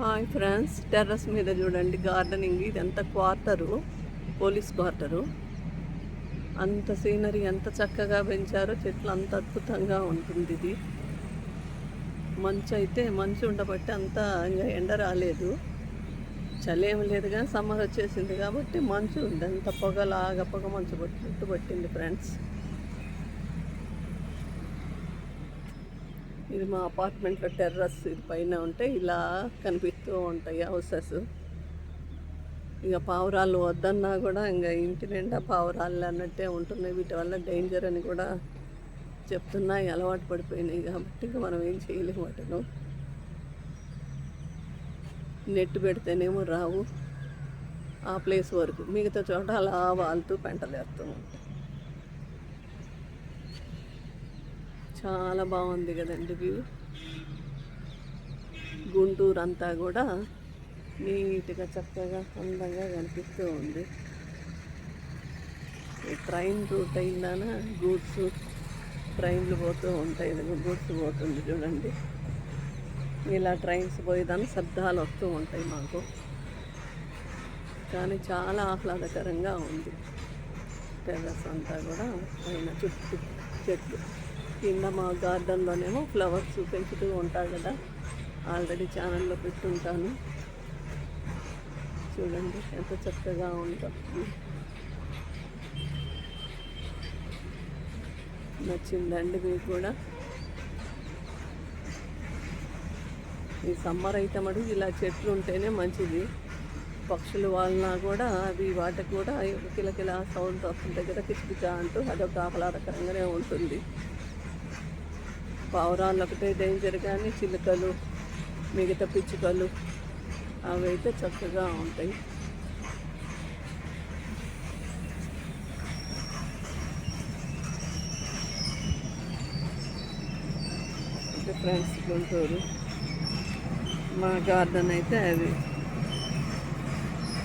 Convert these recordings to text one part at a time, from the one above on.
Hi friends, terrace మీద చూడండి gardening. ఇదంతా క్వార్టరు, పోలీస్ క్వార్టరు. అంత సీనరీ ఎంత చక్కగా పెంచారో, చెట్లు అంత అద్భుతంగా ఉంటుంది. ఇది మంచు అయితే మంచు ఉండబట్టి అంత ఇంకా ఎండ రాలేదు, చలి ఏమి లేదు. కానీ సమ్మర్ వచ్చేసింది కాబట్టి మంచు ఉంది, అంత పొగలాగా పొగ మంచు పట్టినట్టు పట్టింది ఫ్రెండ్స్. ఇది మా అపార్ట్మెంట్లో టెర్రస్. ఇది పైన ఉంటే ఇలా కనిపిస్తూ ఉంటాయి హౌసెస్. ఇక పావురాలు వద్దన్నా కూడా ఇంకా ఇంటి నిండా పావురాలు అన్నట్టే ఉంటున్నాయి. వీటి వల్ల డేంజర్ అని కూడా చెప్తున్నాయి, అలవాటు పడిపోయినాయి కాబట్టి ఇక మనం ఏం చేయలేము. వాటిను నెట్ పెడితేనేమో రావు ఆ ప్లేస్ వరకు, మిగతా చోట అలా వాళ్తూ పెంటలేస్తూ ఉంటాయి. చాలా బాగుంది కదండి వ్యూ. గుంటూరు అంతా కూడా నీట్గా చక్కగా అందంగా కనిపిస్తూ ఉంది. ట్రైన్ రూట్ అయిందాన గూడ్స్ ట్రైన్లు పోతూ ఉంటాయి. గూడ్స్ పోతుంది చూడండి. ఇలా ట్రైన్స్ పోయేదాన్ని శబ్దాలు వస్తూ ఉంటాయి మాకు, కానీ చాలా ఆహ్లాదకరంగా ఉంది. టెర్రస్ అంతా కూడా పైన చుట్టూ చెట్లు, కింద మా గార్డెన్లోనేమో ఫ్లవర్స్ పెంచుతూ ఉంటారు కదా, ఆల్రెడీ ఛానల్లో పెట్టుంటాను. చూడండి ఎంత చక్కగా ఉందో. నచ్చిందండి మీకు కూడా? ఈ సమ్మర్ అయితే మటుకు ఇలా చెట్లు ఉంటేనే మంచిది. పక్షులు వాళ్ళనా కూడా అవి వాటికి కూడా కిలకిల సౌండ్ వస్తుంటాయి కదా, కిచకిచా అంటూ. అదొక ఆహ్లాదకరంగానే ఉంటుంది. పావురాలు ఒకటే డేంజర్, కానీ చిలుకలు మిగతా పిచ్చుకలు అవి అయితే చక్కగా ఉంటాయి. అంటే ఫ్రెండ్స్ గుంటూరు మా గార్డెన్ అయితే అది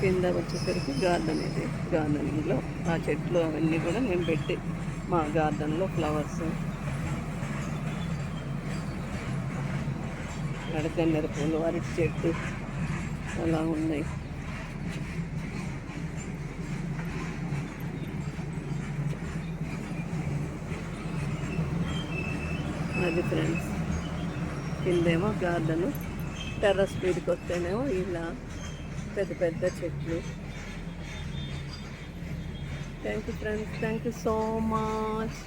కింద వచ్చేసరికి గార్డెన్. ఇది గార్డెనింగ్లో ఆ చెట్లు అవన్నీ కూడా మేము పెట్టి మా గార్డెన్లో ఫ్లవర్స్, గన్నేరు పూలు, అరటి చెట్టు అలా ఉన్నాయి. అది ఫ్రెండ్స్, కిందేమో గార్డెను, టెర్రస్ మీదకి వస్తేనేమో ఇలా పెద్ద పెద్ద చెట్లు. Thank you friends, thank you so much.